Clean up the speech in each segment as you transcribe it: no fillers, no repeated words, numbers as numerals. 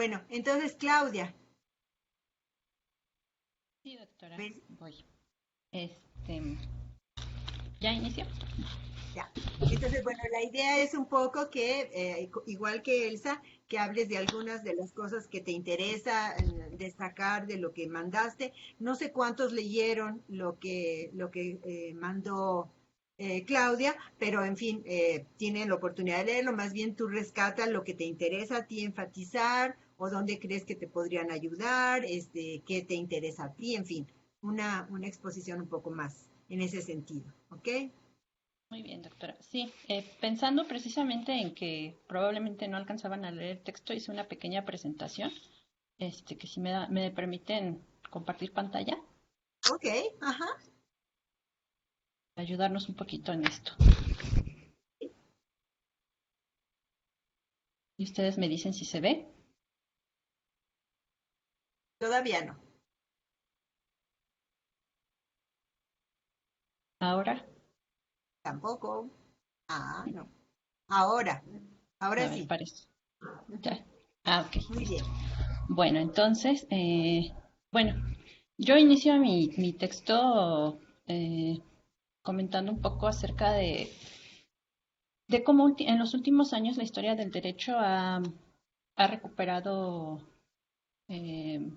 Bueno, entonces Claudia, Sí, doctora, ¿ves? voy. Este, ¿Ya inició? Ya. Entonces, bueno, la idea es un poco que, igual que Elsa, que hables de algunas de las cosas que te interesa destacar de lo que mandaste. No sé cuántos leyeron lo que mandó Claudia, pero en fin, tienen la oportunidad de leerlo. Más bien tú rescatas lo que te interesa a ti enfatizar o dónde crees que te podrían ayudar, qué te interesa a ti, en fin, una exposición un poco más en ese sentido, ¿ok? Muy bien, doctora. Sí, pensando precisamente en que probablemente no alcanzaban a leer el texto, hice una pequeña presentación, que si me permiten compartir pantalla, Ok, ajá. para ayudarnos un poquito en esto. Y ustedes me dicen si se ve. Todavía no. Ahora, Tampoco. Ah, no. Ahora. a Ahora ver, sí. parece. Ya. Ah, ok, Muy listo. bien. Bueno, entonces, bueno, yo inicio mi texto comentando un poco acerca de cómo en los últimos años la historia del derecho ha recuperado eh,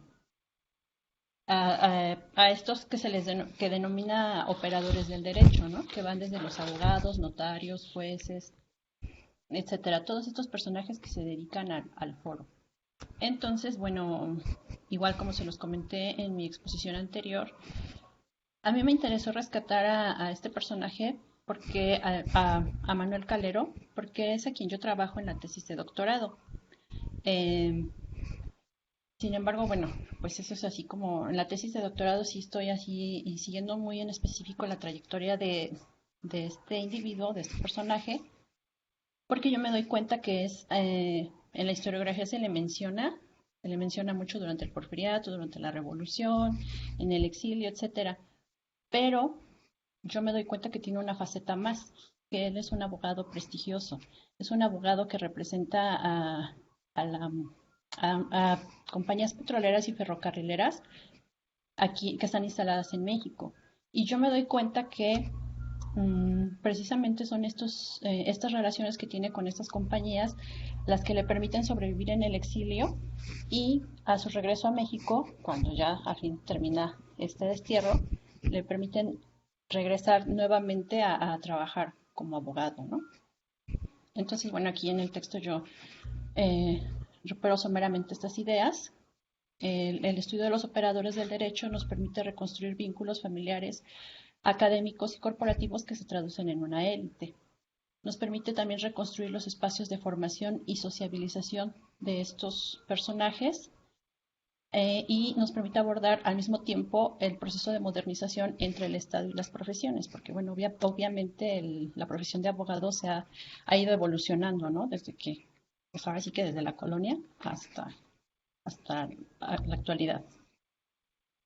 a estos que que denomina operadores del derecho, ¿no? Que van desde los abogados, notarios, jueces, etcétera, todos estos personajes que se dedican al foro. Entonces, bueno, igual como se los comenté en mi exposición anterior, a mí me interesó rescatar a este personaje porque a Manuel Calero, porque es a quien yo trabajo en la tesis de doctorado. Eh, Sin embargo, bueno, pues eso es así como en la tesis de doctorado sí estoy así y siguiendo muy en específico la trayectoria de este individuo, de este personaje, porque yo me doy cuenta que en la historiografía se le menciona mucho durante el porfiriato, durante la revolución, en el exilio, etcétera, pero yo me doy cuenta que tiene una faceta más, que él es un abogado prestigioso, es un abogado que representa a la a compañías petroleras y ferrocarrileras aquí que están instaladas en México. Y yo me doy cuenta que precisamente son estas relaciones que tiene con estas compañías las que le permiten sobrevivir en el exilio y a su regreso a México, cuando ya a fin termina este destierro, le permiten regresar nuevamente a trabajar como abogado, ¿no? Entonces, bueno, aquí en el texto yo eh, recupero someramente estas ideas. El estudio de los operadores del derecho nos permite reconstruir vínculos familiares, académicos y corporativos que se traducen en una élite. Nos permite también reconstruir los espacios de formación y sociabilización de estos personajes y nos permite abordar al mismo tiempo el proceso de modernización entre el Estado y las profesiones, porque bueno, obviamente la profesión de abogado ha ido evolucionando, ¿no? Desde que, pues ahora sí que desde la colonia hasta la actualidad.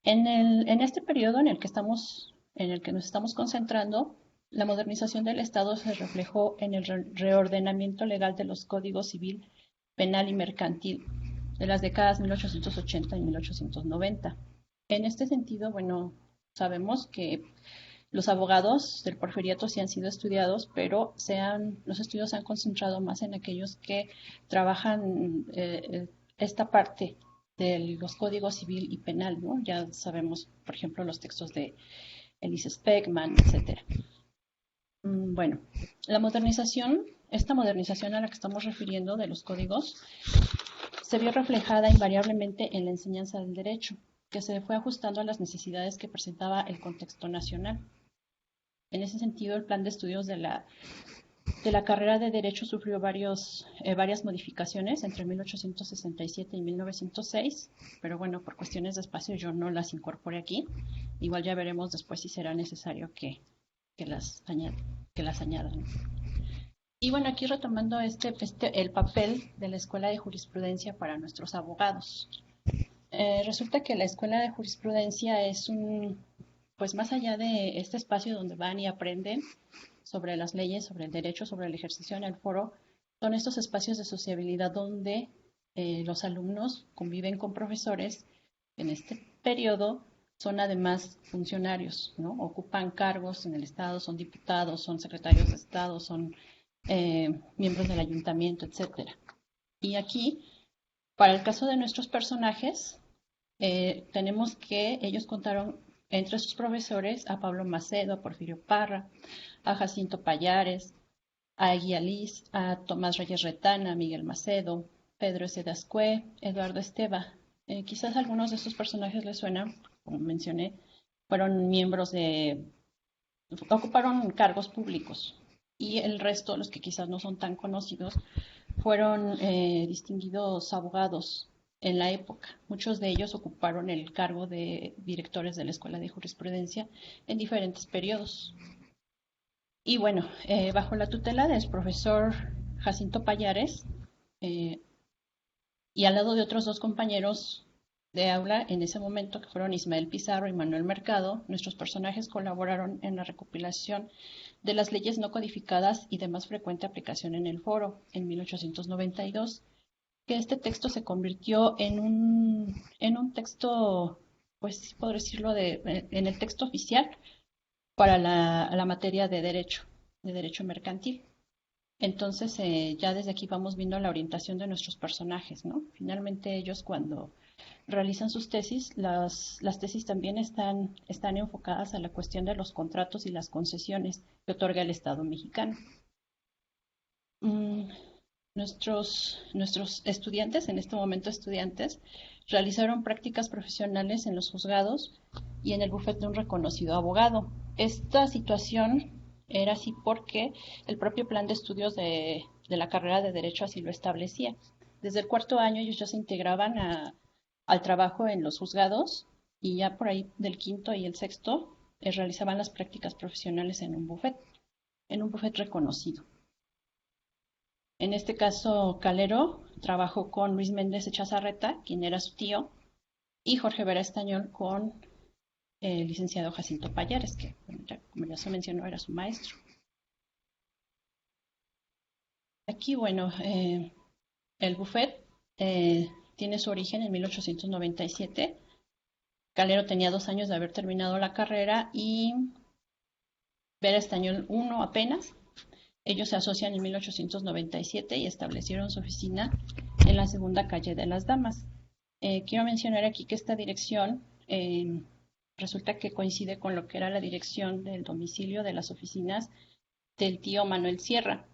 En este periodo en el que nos estamos concentrando, la modernización del Estado se reflejó en el reordenamiento legal de los códigos civil, penal y mercantil de las décadas 1880 y 1890. En este sentido, bueno, sabemos que los abogados del porfiriato sí han sido estudiados, pero los estudios se han concentrado más en aquellos que trabajan esta parte de los códigos civil y penal, ¿no? Ya sabemos, por ejemplo, los textos de Elise Speckman, etcétera. Bueno, esta modernización a la que estamos refiriendo de los códigos, se vio reflejada invariablemente en la enseñanza del derecho, que se fue ajustando a las necesidades que presentaba el contexto nacional. En ese sentido, el plan de estudios de la carrera de Derecho sufrió varias modificaciones entre 1867 y 1906, pero bueno, por cuestiones de espacio yo no las incorporé aquí. Igual ya veremos después si será necesario que las, añad, que las añadan. Y bueno, aquí retomando el papel de la Escuela de Jurisprudencia para nuestros abogados. Resulta que la Escuela de Jurisprudencia pues más allá de este espacio donde van y aprenden sobre las leyes, sobre el derecho, sobre el ejercicio en el foro, son estos espacios de sociabilidad donde Los alumnos conviven con profesores. En este periodo son además funcionarios, ¿no? Ocupan cargos en el Estado, son diputados, son secretarios de Estado, son miembros del ayuntamiento, etcétera. Y aquí, para el caso de nuestros personajes, tenemos que ellos contaron entre sus profesores a Pablo Macedo, a Porfirio Parra, a Jacinto Pallares, a Eguía Liz, a Tomás Reyes Retana, a Miguel Macedo, Pedro S. Dascue, Eduardo Esteva. Quizás algunos de estos personajes les suenan, como mencioné, fueron miembros de, ocuparon cargos públicos, y el resto, los que quizás no son tan conocidos, fueron distinguidos abogados en la época. Muchos de ellos ocuparon el cargo de directores de la Escuela de Jurisprudencia en diferentes periodos. Y bueno, bajo la tutela del profesor Jacinto Pallares, eh, y al lado de otros dos compañeros de aula en ese momento, que fueron Ismael Pizarro y Manuel Mercado, nuestros personajes colaboraron en la recopilación de las leyes no codificadas y de más frecuente aplicación en el foro en 1892, que este texto se convirtió en un texto, pues podría decirlo, en el texto oficial para la materia de derecho mercantil. Entonces, ya desde aquí vamos viendo la orientación de nuestros personajes, ¿no? Finalmente ellos cuando realizan sus tesis, las tesis también están enfocadas a la cuestión de los contratos y las concesiones que otorga el Estado mexicano. Mm, nuestros estudiantes, en este momento estudiantes, realizaron prácticas profesionales en los juzgados y en el bufete de un reconocido abogado. Esta situación era así porque el propio plan de estudios de la carrera de Derecho así lo establecía. Desde el cuarto año ellos ya se integraban al trabajo en los juzgados, y ya por ahí del quinto y el sexto realizaban las prácticas profesionales en un bufete reconocido. En este caso, Calero trabajó con Luis Méndez Echazarreta, quien era su tío, y Jorge Vera Estañol con el licenciado Jacinto Pallares, que, bueno, ya, como ya se mencionó, era su maestro. Aquí, bueno, el buffet tiene su origen en 1897. Calero tenía 2 años de haber terminado la carrera y Vera Estañol uno apenas. Ellos se asocian en 1897 y establecieron su oficina en la segunda calle de las Damas. Quiero mencionar aquí que esta dirección resulta que coincide con lo que era la dirección del domicilio de las oficinas del tío Manuel Sierra.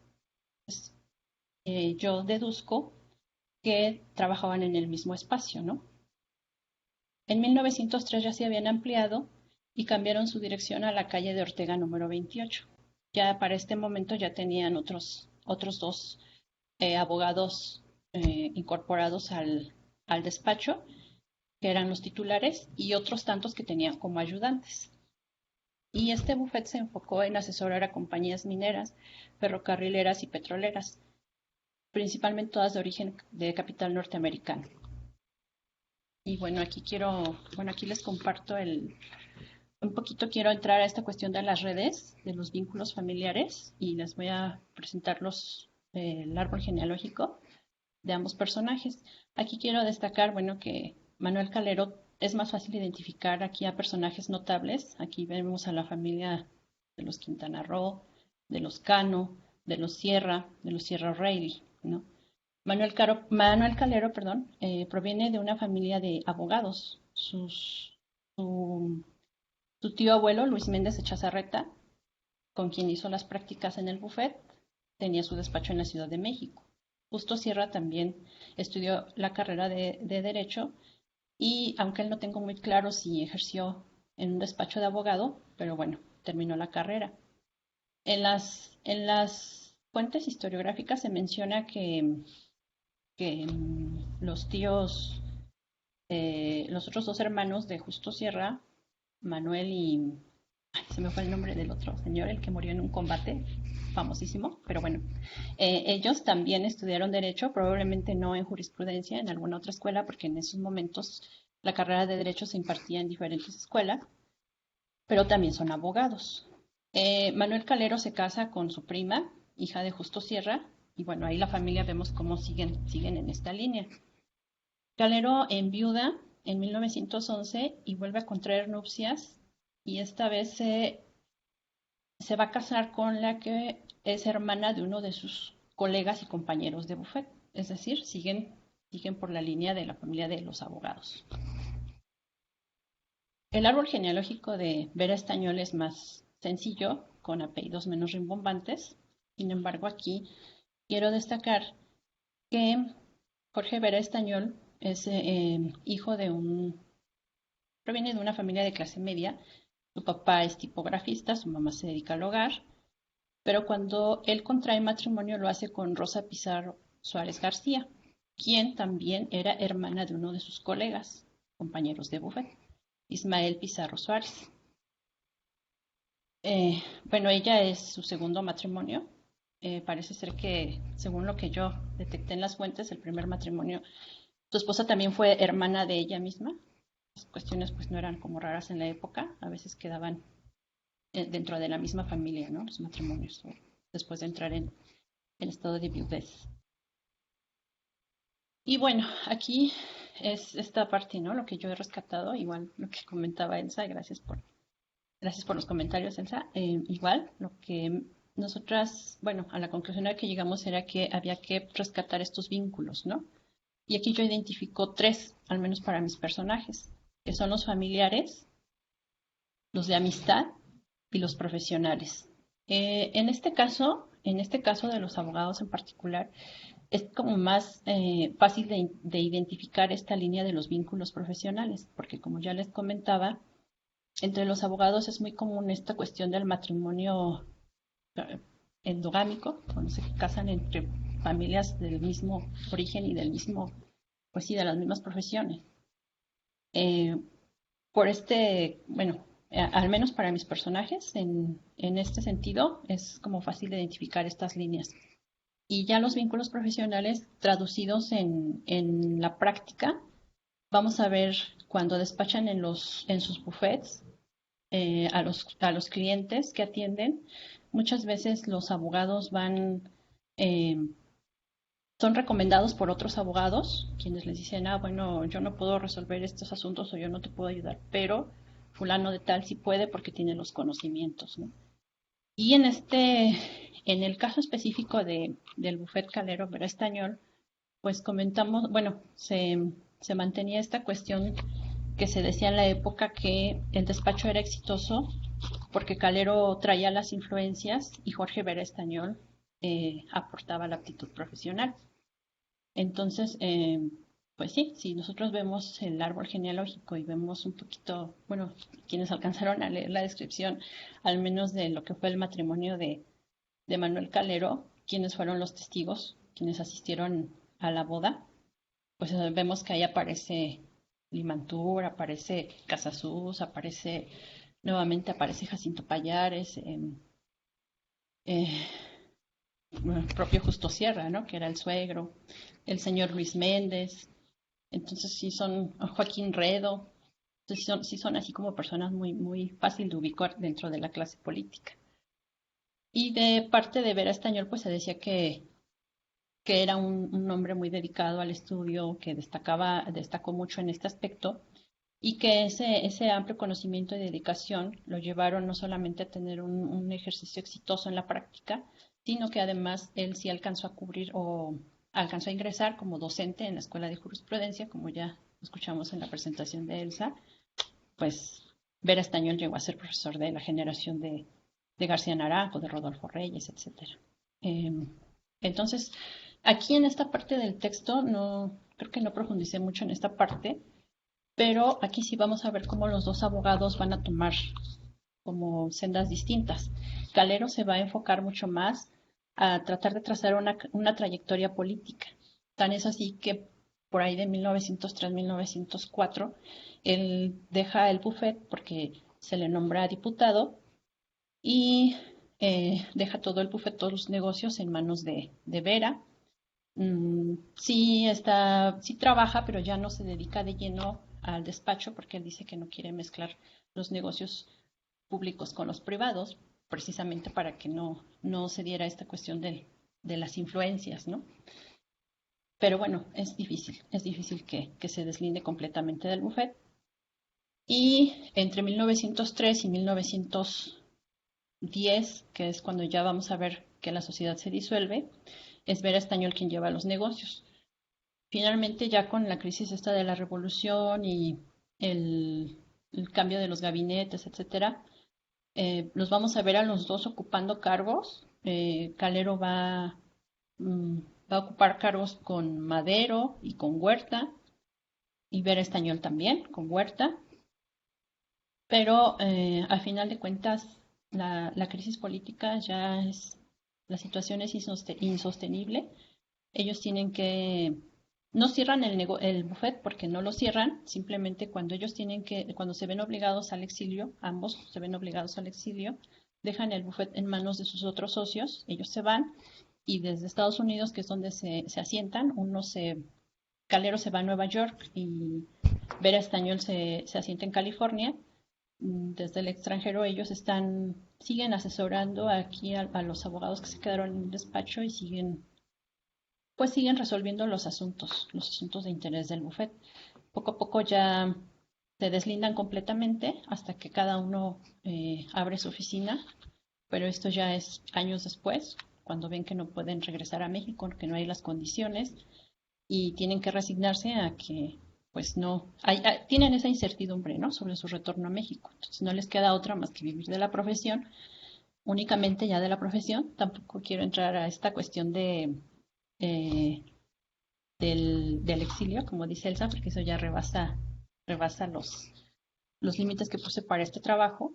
Pues, yo deduzco que trabajaban en el mismo espacio, ¿no? En 1903 ya se habían ampliado y cambiaron su dirección a la calle de Ortega número 28. Ya para este momento ya tenían otros dos abogados incorporados al despacho, que eran los titulares, y otros tantos que tenían como ayudantes. Y este bufete se enfocó en asesorar a compañías mineras, ferrocarrileras y petroleras, principalmente todas de origen de capital norteamericano. Y bueno, aquí les comparto un poquito, quiero entrar a esta cuestión de las redes, de los vínculos familiares, y les voy a presentar el árbol genealógico de ambos personajes. Aquí quiero destacar, bueno, que Manuel Calero es más fácil identificar aquí a personajes notables. Aquí vemos a la familia de los Quintana Roo, de los Cano, de los Sierra O'Reilly, ¿no? Manuel Calero, perdón, proviene de una familia de abogados. Su tío abuelo, Luis Méndez Echazarreta, con quien hizo las prácticas en el buffet, tenía su despacho en la Ciudad de México. Justo Sierra también estudió la carrera de Derecho, y aunque él no tengo muy claro si ejerció en un despacho de abogado, pero bueno, terminó la carrera. En las fuentes historiográficas se menciona que los tíos, los otros dos hermanos de Justo Sierra, Manuel y... Ay, se me fue el nombre del otro señor, el que murió en un combate famosísimo, pero bueno, ellos también estudiaron Derecho, probablemente no en jurisprudencia, en alguna otra escuela, porque en esos momentos la carrera de Derecho se impartía en diferentes escuelas, pero también son abogados. Manuel Calero se casa con su prima, hija de Justo Sierra, y bueno, ahí la familia vemos cómo siguen en esta línea. Calero enviuda en 1911 y vuelve a contraer nupcias y esta vez se va a casar con la que es hermana de uno de sus colegas y compañeros de bufet, es decir, siguen por la línea de la familia de los abogados. El árbol genealógico de Vera Estañol es más sencillo, con apellidos menos rimbombantes. Sin embargo, aquí quiero destacar que Jorge Vera Estañol es hijo proviene de una familia de clase media. Su papá es tipografista, su mamá se dedica al hogar, pero cuando él contrae matrimonio lo hace con Rosa Pizarro Suárez García, quien también era hermana de uno de sus colegas, compañeros de bufet, Ismael Pizarro Suárez. Bueno, ella es su segundo matrimonio. Parece ser que, según lo que yo detecté en las fuentes, el primer matrimonio, su esposa también fue hermana de ella misma. Las cuestiones pues no eran como raras en la época, a veces quedaban dentro de la misma familia, ¿no? Los matrimonios, después de entrar en el estado de viudez. Y bueno, aquí es esta parte, ¿no? Lo que yo he rescatado, igual lo que comentaba Elsa, gracias por los comentarios, Elsa. Igual, lo que nosotras, bueno, a la conclusión a la que llegamos era que había que rescatar estos vínculos, ¿no? Y aquí yo identifico tres, al menos para mis personajes, que son los familiares, los de amistad y los profesionales. En este caso de los abogados en particular, es como más fácil de identificar esta línea de los vínculos profesionales, porque como ya les comentaba, entre los abogados es muy común esta cuestión del matrimonio endogámico, cuando se casan entre familias del mismo origen y del mismo, pues sí, de las mismas profesiones. Bueno, al menos para mis personajes, en este sentido, es como fácil de identificar estas líneas. Y ya los vínculos profesionales traducidos en la práctica, vamos a ver cuando despachan en sus buffets a los clientes que atienden, muchas veces los abogados eh, son recomendados por otros abogados, quienes les dicen, bueno, yo no puedo resolver estos asuntos o yo no te puedo ayudar, pero fulano de tal sí puede porque tiene los conocimientos, ¿no? Y en el caso específico del Buffet Calero Vera Estañol, pues comentamos, bueno, se mantenía esta cuestión que se decía en la época que el despacho era exitoso porque Calero traía las influencias y Jorge Vera Estañol aportaba la aptitud profesional. Entonces, pues sí, si nosotros vemos el árbol genealógico y vemos un poquito, bueno, quienes alcanzaron a leer la descripción, al menos de lo que fue el matrimonio de Manuel Calero, quienes fueron los testigos, quienes asistieron a la boda, pues vemos que ahí aparece Limantur, aparece Casasus, nuevamente aparece Jacinto Payares, el propio Justo Sierra, ¿no? Que era el suegro, el señor Luis Méndez, entonces sí son Joaquín Redo, entonces sí son así como personas muy, muy fácil de ubicar dentro de la clase política. Y de parte de Vera Estañol, pues se decía que era un hombre muy dedicado al estudio, que destacó mucho en este aspecto, y que ese amplio conocimiento y dedicación lo llevaron no solamente a tener un ejercicio exitoso en la práctica, sino que además él sí alcanzó a cubrir o alcanzó a ingresar como docente en la Escuela de Jurisprudencia, como ya escuchamos en la presentación de Elsa, pues Vera Estañol llegó a ser profesor de la generación de García Naranjo, de Rodolfo Reyes, etc. Entonces, aquí en esta parte del texto, creo que no profundicé mucho en esta parte, pero aquí sí vamos a ver cómo los dos abogados van a tomar como sendas distintas. Calero se va a enfocar mucho más a tratar de trazar una trayectoria política. Tan es así que por ahí de 1903-1904, él deja el bufet porque se le nombra diputado y deja todo el bufet, todos los negocios en manos de Vera. Sí trabaja, pero ya no se dedica de lleno al despacho porque él dice que no quiere mezclar los negocios públicos con los privados, precisamente para que no se diera esta cuestión de las influencias, ¿no? Pero bueno, es difícil que se deslinde completamente del buffet. Y entre 1903 y 1910, que es cuando ya vamos a ver que la sociedad se disuelve, es Vera Estañol quien lleva los negocios. Finalmente, ya con la crisis esta de la revolución y el cambio de los gabinetes, etcétera, los vamos a ver a los dos ocupando cargos. Calero mm, va a ocupar cargos con Madero y con Huerta, y Vera Estañol también con Huerta, pero al final de cuentas la crisis política ya es, la situación es insostenible. Ellos tienen que, no cierran el buffet porque no lo cierran, simplemente cuando ellos cuando se ven obligados al exilio, ambos se ven obligados al exilio, dejan el buffet en manos de sus otros socios, ellos se van y desde Estados Unidos, que es donde se asientan, Calero se va a Nueva York y Vera Estañol se asienta en California. Desde el extranjero ellos siguen asesorando aquí a los abogados que se quedaron en el despacho y siguen resolviendo los asuntos de interés del bufet. Poco a poco ya se deslindan completamente hasta que cada uno abre su oficina, pero esto ya es años después, cuando ven que no pueden regresar a México, que no hay las condiciones y tienen que resignarse a que pues no, tienen esa incertidumbre, ¿no? Sobre su retorno a México. Entonces no les queda otra más que vivir de la profesión, únicamente ya de la profesión. Tampoco quiero entrar a esta cuestión eh, del exilio, como dice Elsa, porque eso ya rebasa los límites que puse para este trabajo.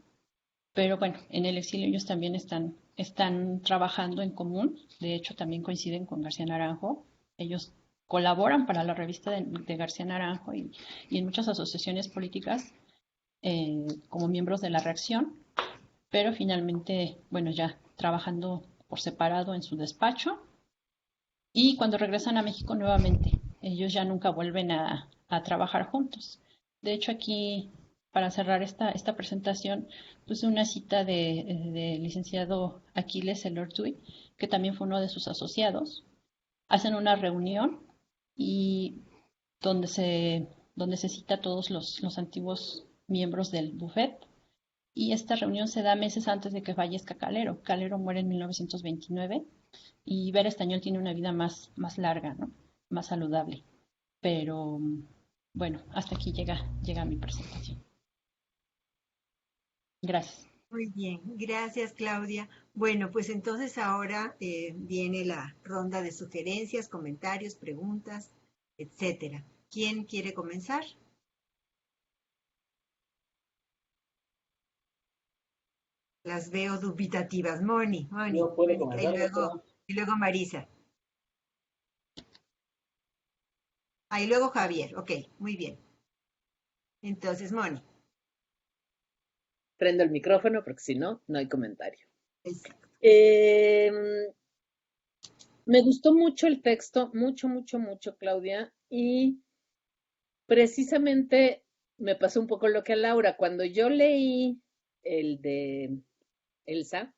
Pero bueno, en el exilio ellos también están trabajando en común. De hecho, también coinciden con García Naranjo. Ellos colaboran para la revista de García Naranjo y en muchas asociaciones políticas como miembros de la Reacción, pero finalmente, bueno, ya trabajando por separado en su despacho. Y cuando regresan a México nuevamente, ellos ya nunca vuelven a trabajar juntos. De hecho, aquí, para cerrar esta presentación, puse una cita de licenciado Aquiles Elortui, que también fue uno de sus asociados. Hacen una reunión y donde se cita a todos los antiguos miembros del buffet. Y esta reunión se da meses antes de que fallezca Calero. Calero muere en 1929 y Vera Estañol tiene una vida más larga, ¿no? Más saludable. Pero bueno, hasta aquí llega mi presentación. Gracias. Muy bien, gracias Claudia. Bueno, pues entonces ahora viene la ronda de sugerencias, comentarios, preguntas, etcétera. ¿Quién quiere comenzar? Las veo dubitativas. Moni, Yo puedo Mónica, comenzar, doctora. y luego Marisa. Ah, y luego Javier. Ok, muy bien. Entonces, Moni. Prendo el micrófono porque si no, no hay comentario. Exacto. Me gustó mucho el texto, mucho, Claudia, y precisamente me pasó un poco lo que a Laura. Cuando yo leí el de Elsa,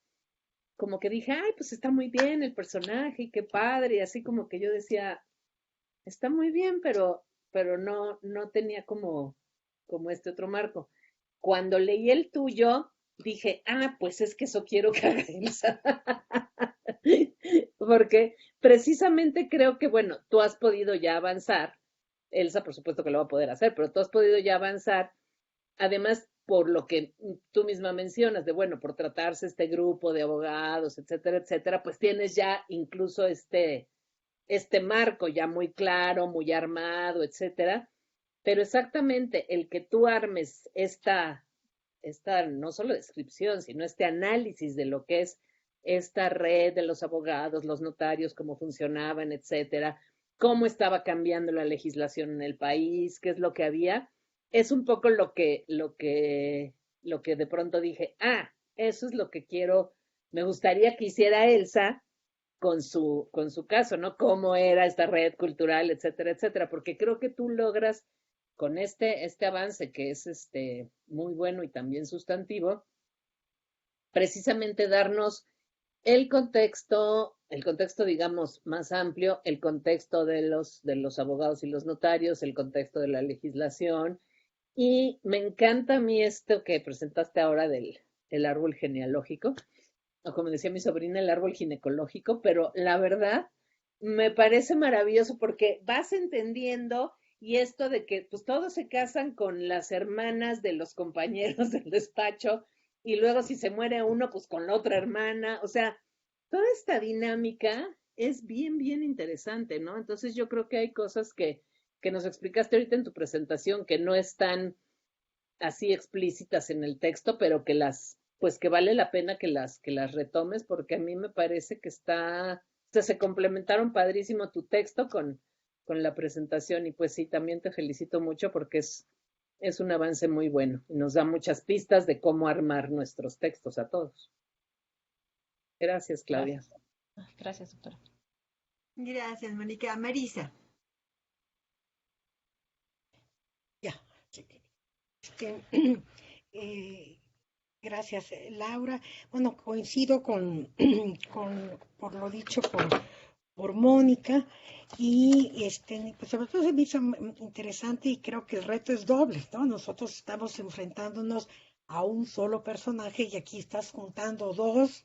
como que dije, ay, pues está muy bien el personaje y qué padre, y así como que yo decía, está muy bien, pero no tenía como este otro marco. Cuando leí el tuyo, dije, ah, pues es que eso quiero que haga Elsa. Porque precisamente creo que, bueno, tú has podido ya avanzar. Elsa, por supuesto que lo va a poder hacer, pero tú has podido ya avanzar. Además, por lo que tú misma mencionas, de bueno, por tratarse este grupo de abogados, etcétera, pues tienes ya incluso este marco ya muy claro, muy armado, etcétera. Pero exactamente el que tú armes esta no solo descripción, sino este análisis de lo que es esta red de los abogados, los notarios, cómo funcionaban, etcétera, cómo estaba cambiando la legislación en el país, qué es lo que había, es un poco lo que de pronto dije, ah, eso es lo que quiero, me gustaría que hiciera Elsa con su caso, ¿no? Cómo era esta red cultural, etcétera, porque creo que tú logras con este avance que es muy bueno y también sustantivo, precisamente darnos el contexto, el contexto, digamos, más amplio, el contexto de los abogados y los notarios, el contexto de la legislación. Y me encanta a mí esto que presentaste ahora del árbol genealógico, o como decía mi sobrina, el árbol ginecológico, pero la verdad me parece maravilloso porque vas entendiendo y esto de que pues todos se casan con las hermanas de los compañeros del despacho y luego si se muere uno, pues con la otra hermana, o sea, toda esta dinámica es bien, bien interesante, ¿no? Entonces yo creo que hay cosas que nos explicaste ahorita en tu presentación que no están así explícitas en el texto, pero que pues que vale la pena que las retomes, porque a mí me parece que o sea, se complementaron padrísimo tu texto con la presentación, y pues sí, también te felicito mucho porque es un avance muy bueno y nos da muchas pistas de cómo armar nuestros textos a todos. Gracias, Claudia. Gracias. Gracias, doctora. Gracias, Mónica. Marisa. Ya. Sí. Eh, gracias, Laura. Bueno, coincido por lo dicho por Mónica y pues sobre todo se me hizo interesante y creo que el reto es doble, ¿no? Nosotros estamos enfrentándonos a un solo personaje y aquí estás juntando dos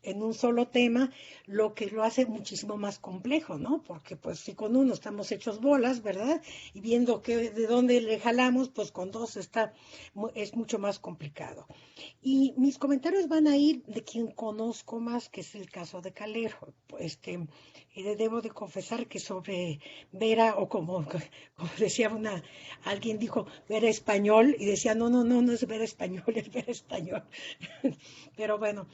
en un solo tema, lo que lo hace muchísimo más complejo, ¿no? Porque pues si con uno estamos hechos bolas, ¿verdad? Y viendo de dónde le jalamos, pues con dos es mucho más complicado. Y mis comentarios van a ir de quien conozco más, que es el caso de Calero. Debo de confesar que sobre Vera, o como decía alguien dijo Vera Español, y decía, no es Vera Español, es Vera Español. Pero bueno,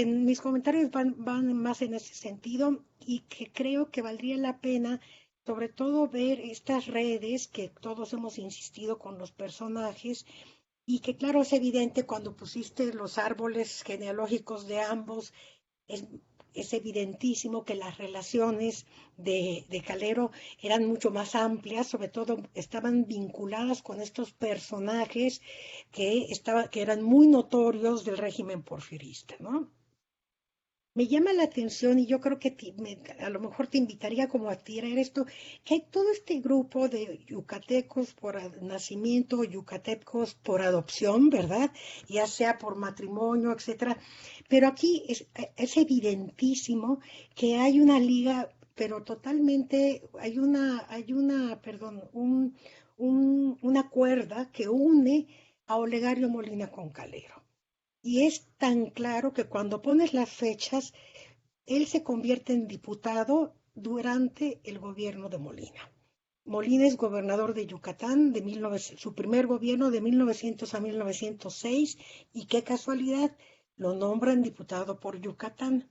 mis comentarios van más en ese sentido y que creo que valdría la pena sobre todo ver estas redes que todos hemos insistido con los personajes y que claro, es evidente cuando pusiste los árboles genealógicos de ambos, es, es evidentísimo que las relaciones de Calero eran mucho más amplias, sobre todo estaban vinculadas con estos personajes que eran muy notorios del régimen porfirista, ¿no? Me llama la atención y yo creo que a lo mejor te invitaría como a tirar esto, que hay todo este grupo de yucatecos por nacimiento, yucatecos por adopción, ¿verdad? Ya sea por matrimonio, etcétera. Pero aquí es evidentísimo que hay una liga, pero totalmente, perdón, una cuerda que une a Olegario Molina con Calero. Y es tan claro que cuando pones las fechas, él se convierte en diputado durante el gobierno de Molina. Molina es gobernador de Yucatán, su primer gobierno de 1900 a 1906, y qué casualidad, lo nombran diputado por Yucatán.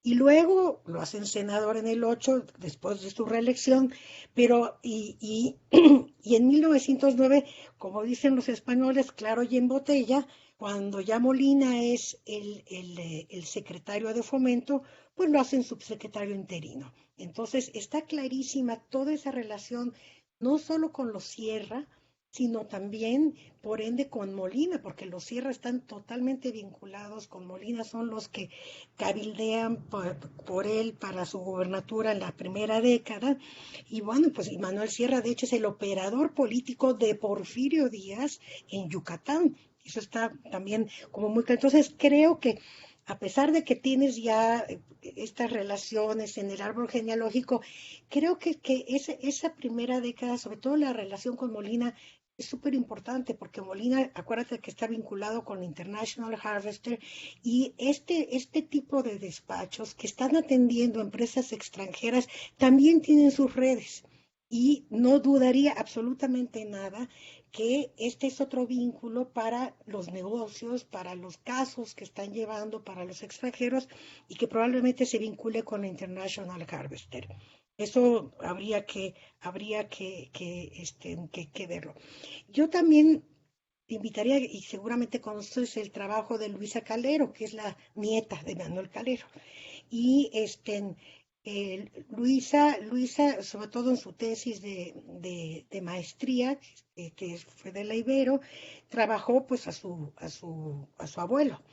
Y luego lo hacen senador en el 8, después de su reelección, y en 1909, como dicen los españoles, claro y en botella, cuando ya Molina es el secretario de Fomento, pues lo hacen subsecretario interino. Entonces está clarísima toda esa relación, no solo con los Sierra, sino también, por ende, con Molina, porque los Sierra están totalmente vinculados con Molina, son los que cabildean por él para su gobernatura en la primera década. Y bueno, pues Manuel Sierra, de hecho, es el operador político de Porfirio Díaz en Yucatán. Eso está también como muy claro. Entonces, creo que a pesar de que tienes ya estas relaciones en el árbol genealógico, creo que esa primera década, sobre todo la relación con Molina, es súper importante porque Molina, acuérdate que está vinculado con International Harvester y este tipo de despachos que están atendiendo empresas extranjeras también tienen sus redes y no dudaría absolutamente nada que este es otro vínculo para los negocios, para los casos que están llevando para los extranjeros y que probablemente se vincule con la International Harvester. Eso habría que verlo. Yo también te invitaría, y seguramente conoces el trabajo de Luisa Calero, que es la nieta de Manuel Calero. Y Luisa, sobre todo en su tesis de maestría, que fue de la Ibero, trabajó pues a su abuelo.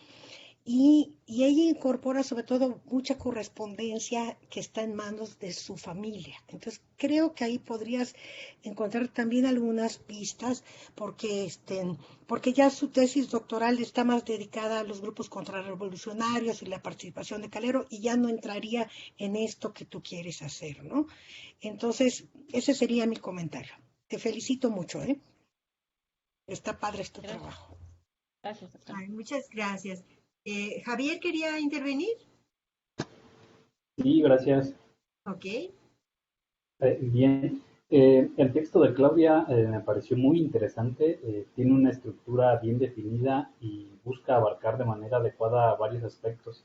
y ella incorpora sobre todo mucha correspondencia que está en manos de su familia. Entonces creo que ahí podrías encontrar también algunas pistas porque ya su tesis doctoral está más dedicada a los grupos contrarrevolucionarios y la participación de Calero y ya no entraría en esto que tú quieres hacer, ¿no? Entonces, ese sería mi comentario. Te felicito mucho, ¿eh? Está padre este Gracias. trabajo. Gracias, doctor. Ay, muchas gracias. Javier quería intervenir. Sí, gracias. Ok. Bien. El texto de Claudia me pareció muy interesante. Tiene una estructura bien definida y busca abarcar de manera adecuada varios aspectos.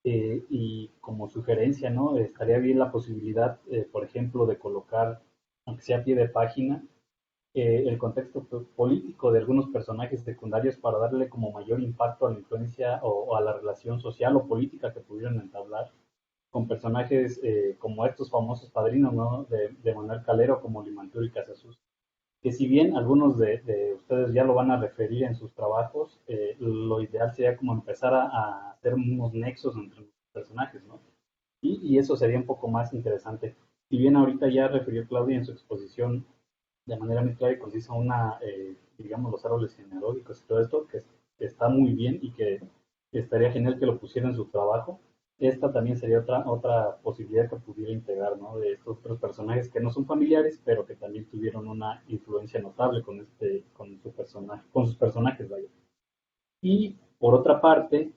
Y como sugerencia, ¿no? Estaría bien la posibilidad, por ejemplo, de colocar, aunque sea a pie de página, el contexto político de algunos personajes secundarios para darle como mayor impacto a la influencia o a la relación social o política que pudieron entablar con personajes como estos famosos padrinos, ¿no? De Manuel Calero, como Limantur y Casasus, que si bien algunos de ustedes ya lo van a referir en sus trabajos, lo ideal sería como empezar a hacer unos nexos entre los personajes, ¿no? Y eso sería un poco más interesante. Si bien ahorita ya refirió Claudia en su exposición de manera muy clara y concisa digamos, los árboles genealógicos y todo esto, que está muy bien y que estaría genial que lo pusiera en su trabajo. Esta también sería otra posibilidad que pudiera integrar, ¿no? De estos otros personajes que no son familiares, pero que también tuvieron una influencia notable con sus personajes, vaya. Y por otra parte,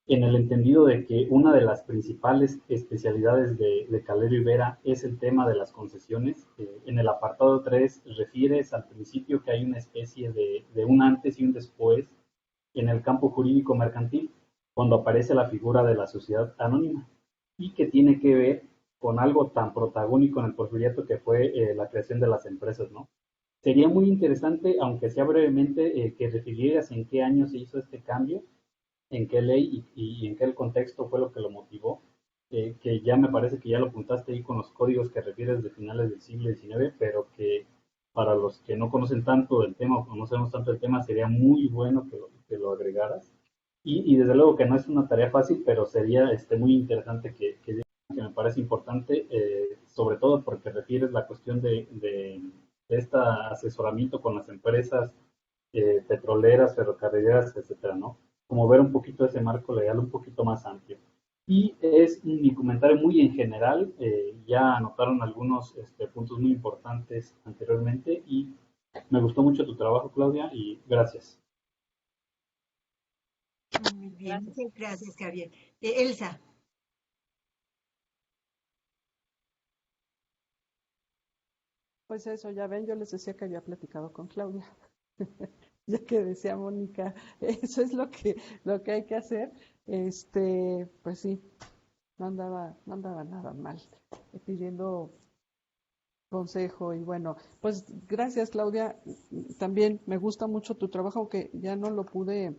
en el entendido de que una de las principales especialidades de Calero y Vera es el tema de las concesiones. En el apartado 3 refieres al principio que hay una especie de un antes y un después en el campo jurídico mercantil, cuando aparece la figura de la sociedad anónima, y que tiene que ver con algo tan protagónico en el porfiriato que fue la creación de las empresas, ¿no? Sería muy interesante, aunque sea brevemente, que refirieras en qué año se hizo este cambio, en qué ley y en qué contexto fue lo que lo motivó, que ya me parece que ya lo apuntaste ahí con los códigos que refieres de finales del siglo XIX, pero que para los que no conocen tanto del tema o conocemos tanto del tema, sería muy bueno que lo agregaras. Y desde luego que no es una tarea fácil, pero sería muy interesante que me parece importante, sobre todo porque refieres la cuestión de este asesoramiento con las empresas petroleras, ferrocarrileras, etcétera, ¿no? Como ver un poquito ese marco legal un poquito más amplio. Y es mi comentario muy en general, ya anotaron algunos puntos muy importantes anteriormente y me gustó mucho tu trabajo, Claudia, y gracias. Muy bien, Gracias. muchas gracias, Javier. Elsa. Pues eso, ya ven, yo les decía que había platicado con Claudia, ya que decía Mónica, eso es lo que hay que hacer. Pues sí, no andaba nada mal, pidiendo consejo y bueno, pues gracias Claudia, también me gusta mucho tu trabajo, aunque ya no lo pude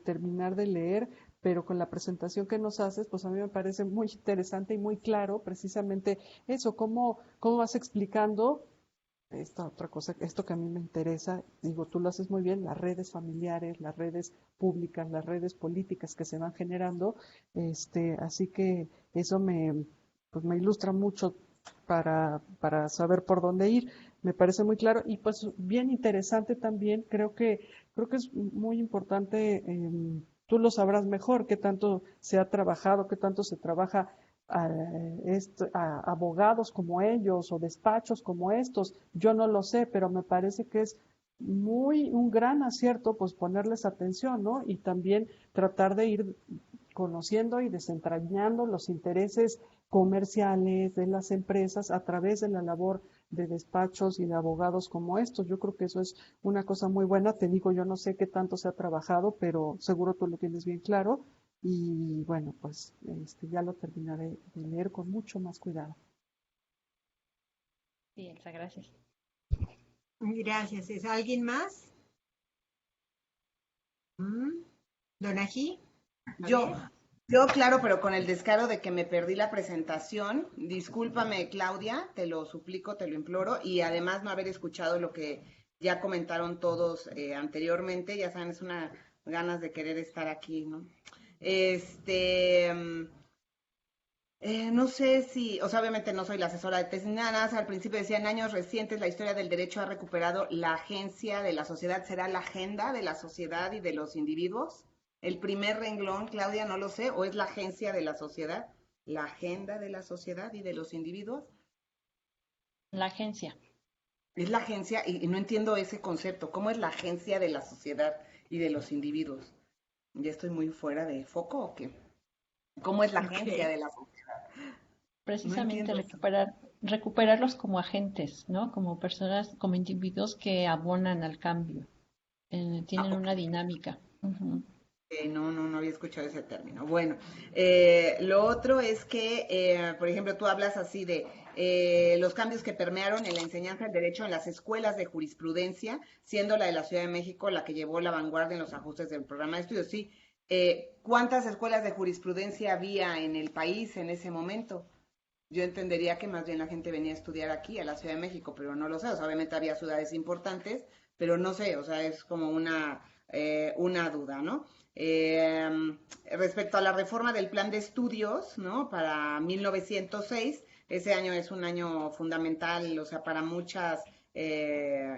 terminar de leer, pero con la presentación que nos haces, pues a mí me parece muy interesante y muy claro precisamente eso, cómo vas explicando esta otra cosa, esto que a mí me interesa, digo, tú lo haces muy bien, las redes familiares, las redes públicas, las redes políticas que se van generando, así que eso pues me ilustra mucho para saber por dónde ir, me parece muy claro y pues bien interesante también, creo que es muy importante, tú lo sabrás mejor, qué tanto se ha trabajado, qué tanto se trabaja a abogados como ellos o despachos como estos, yo no lo sé, pero me parece que es un gran acierto pues ponerles atención, ¿no? Y también tratar de ir conociendo y desentrañando los intereses comerciales de las empresas a través de la labor de despachos y de abogados como estos. Yo creo que eso es una cosa muy buena. Te digo, yo no sé qué tanto se ha trabajado, pero seguro tú lo tienes bien claro. Y bueno, pues ya lo terminaré de leer con mucho más cuidado. Sí, Elsa, gracias. Gracias. ¿Es alguien más? ¿Don Ají? Yo, yo, claro, pero con el descaro de que me perdí la presentación. Discúlpame, Claudia, te lo suplico, te lo imploro, y además no haber escuchado lo que ya comentaron todos anteriormente. Ya saben, es ganas de querer estar aquí, ¿no? No sé si, o sea, obviamente no soy la asesora de tesis ni nada, al principio decía, en años recientes la historia del derecho ha recuperado la agencia de la sociedad, ¿será la agenda de la sociedad y de los individuos? El primer renglón, Claudia, no lo sé, o es la agencia de la sociedad, la agenda de la sociedad y de los individuos. La agencia. Es la agencia, y no entiendo ese concepto, ¿cómo es la agencia de la sociedad y de los individuos? ¿Ya estoy muy fuera de foco o qué? ¿Cómo es la agencia Ok. de la sociedad? No Precisamente entiendo eso. recuperarlos como agentes, ¿no? Como personas, como individuos que abonan al cambio, Ah, tienen ok. una dinámica. Ujú. No había escuchado ese término. Bueno, lo otro es que, por ejemplo, tú hablas así de los cambios que permearon en la enseñanza del derecho en las escuelas de jurisprudencia, siendo la de la Ciudad de México la que llevó la vanguardia en los ajustes del programa de estudios. Sí, ¿cuántas escuelas de jurisprudencia había en el país en ese momento? Yo entendería que más bien la gente venía a estudiar aquí, a la Ciudad de México, pero no lo sé. O sea, obviamente había ciudades importantes, pero no sé, o sea, es como una duda, ¿no? Eh, Respecto a la reforma del plan de estudios, ¿no? Para 1906, ese año es un año fundamental, o sea, para muchas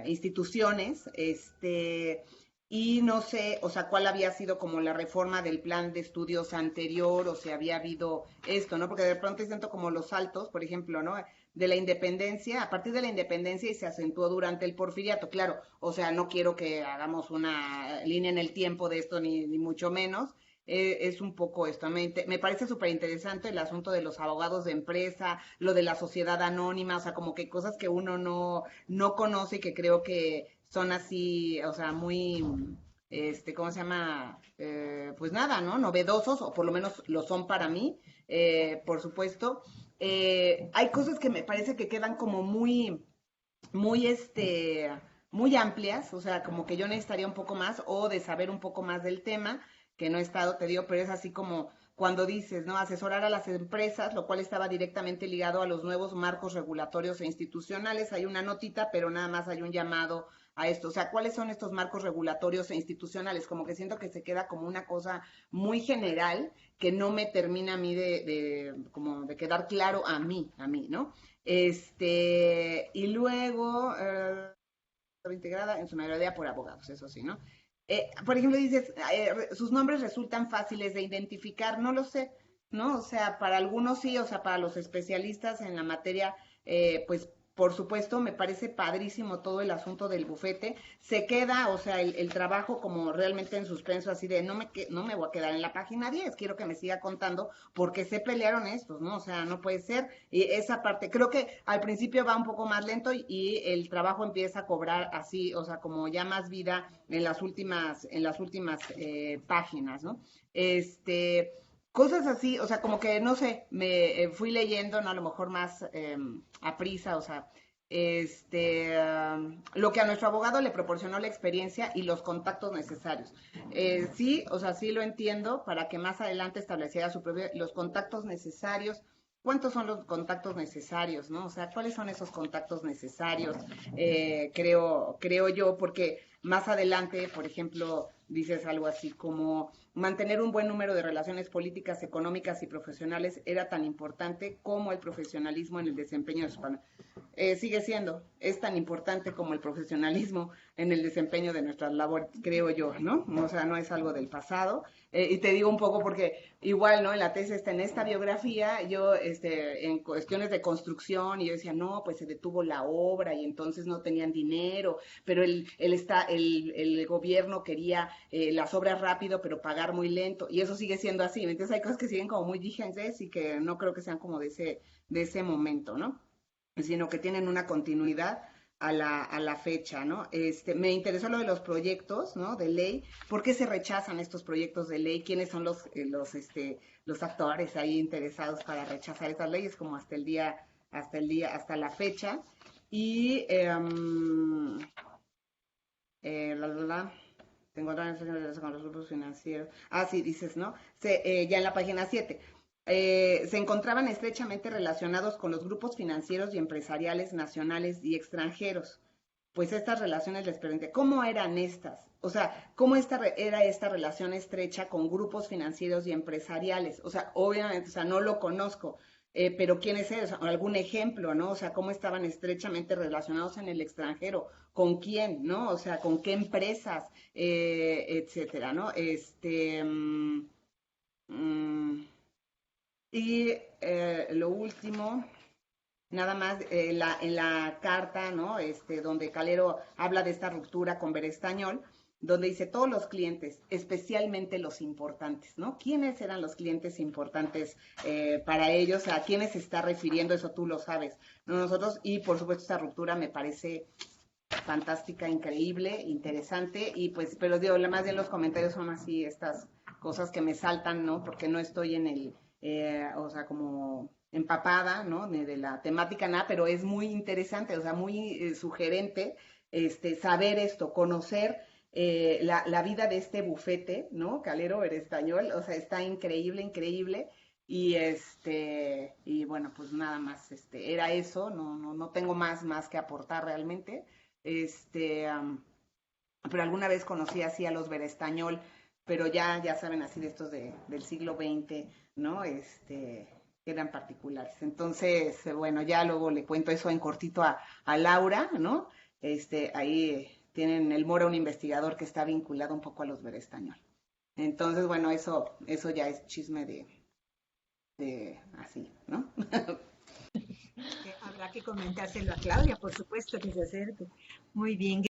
instituciones, y no sé, o sea, cuál había sido como la reforma del plan de estudios anterior, o si había habido esto, ¿no? Porque de pronto siento como los saltos, por ejemplo, ¿no? De la independencia, a partir de la independencia y se acentuó durante el porfiriato, claro, o sea, no quiero que hagamos una línea en el tiempo de esto, ni mucho menos, es un poco esto. Me parece súper interesante el asunto de los abogados de empresa, lo de la sociedad anónima, o sea, como que cosas que uno no conoce y que creo que son así, o sea, muy, ¿cómo se llama? Pues nada, ¿no? Novedosos, o por lo menos lo son para mí, por supuesto. Hay cosas que me parece que quedan como muy, muy amplias, o sea, como que yo necesitaría un poco más o de saber un poco más del tema, que no he estado, te digo, pero es así como cuando dices, ¿no? Asesorar a las empresas, lo cual estaba directamente ligado a los nuevos marcos regulatorios e institucionales. Hay una notita, pero nada más hay un llamado a esto. O sea, ¿cuáles son estos marcos regulatorios e institucionales? Como que siento que se queda como una cosa muy general que no me termina a mí como de quedar claro a mí, ¿no? Y luego, integrada en su mayoría por abogados, eso sí, ¿no? Por ejemplo, dices, sus nombres resultan fáciles de identificar, no lo sé, ¿no? O sea, para algunos sí, o sea, para los especialistas en la materia, pues por supuesto, me parece padrísimo todo el asunto del bufete. Se queda, o sea, el trabajo como realmente en suspenso, así de no me voy a quedar en la página 10, quiero que me siga contando porque se pelearon estos, ¿no? O sea, no puede ser. Y esa parte, creo que al principio va un poco más lento y el trabajo empieza a cobrar así, o sea, como ya más vida en las últimas páginas, ¿no? Cosas así, o sea, como que, no sé, me fui leyendo, ¿no? A lo mejor más a prisa, o sea, lo que a nuestro abogado le proporcionó la experiencia y los contactos necesarios. Sí, o sea, sí lo entiendo, para que más adelante estableciera los contactos necesarios. ¿Cuántos son los contactos necesarios, no? O sea, ¿cuáles son esos contactos necesarios? Creo yo, porque más adelante, por ejemplo, dices algo así como mantener un buen número de relaciones políticas, económicas y profesionales era tan importante como el profesionalismo en el desempeño de su panel. Es tan importante como el profesionalismo en el desempeño de nuestras labores, creo yo, ¿no? O sea, no es algo del pasado. Y te digo un poco porque igual, ¿no? En la tesis en esta biografía, yo, en cuestiones de construcción, y yo decía, no, pues se detuvo la obra y entonces no tenían dinero, pero el gobierno quería las obras rápido, pero pagar muy lento, y eso sigue siendo así. Entonces hay cosas que siguen como muy vigentes y que no creo que sean como de ese momento, ¿no? Sino que tienen una continuidad a la fecha, ¿no? Me interesó lo de los proyectos, ¿no? De ley. ¿Por qué se rechazan estos proyectos de ley? ¿Quiénes son los actores ahí interesados para rechazar estas leyes? Como hasta la fecha. Y se encuentran con los grupos financieros. Ah, sí, dices, ¿no? Ya en la página 7. Se encontraban estrechamente relacionados con los grupos financieros y empresariales nacionales y extranjeros. Pues estas relaciones les permiten. ¿Cómo eran estas? O sea, ¿cómo era esta relación estrecha con grupos financieros y empresariales? O sea, obviamente, o sea, no lo conozco, pero ¿quiénes eran? O sea, algún ejemplo, ¿no? O sea, ¿cómo estaban estrechamente relacionados en el extranjero? ¿Con quién, no? O sea, ¿con qué empresas, etcétera, ¿no? Mm, y lo último, nada más en la carta, ¿no? Donde Calero habla de esta ruptura con Berestañol, donde dice todos los clientes, especialmente los importantes, ¿no? ¿Quiénes eran los clientes importantes para ellos? ¿A quiénes se está refiriendo? Eso tú lo sabes, ¿no? Nosotros, y por supuesto esta ruptura me parece fantástica, increíble, interesante, y pues, pero digo, más bien los comentarios son así, estas cosas que me saltan, ¿no? Porque no estoy en el, o sea, como empapada, ¿no? De la temática, nada, pero es muy interesante, o sea, muy sugerente, saber esto, conocer la vida de este bufete, ¿no? Calero Berestañol, o sea, está increíble, increíble. Y bueno, pues nada más, era eso, no tengo más que aportar realmente. Este, um, pero alguna vez conocí así a los Berestañol, pero ya saben, así de estos del siglo XX, ¿no? Eran particulares. Entonces, bueno, ya luego le cuento eso en cortito a Laura, ¿no? Ahí tienen el Mora, un investigador que está vinculado un poco a los Berestañol. Entonces, bueno, eso ya es chisme de así, ¿no? Habrá que comentárselo a Claudia, por supuesto que se acerque. Muy bien.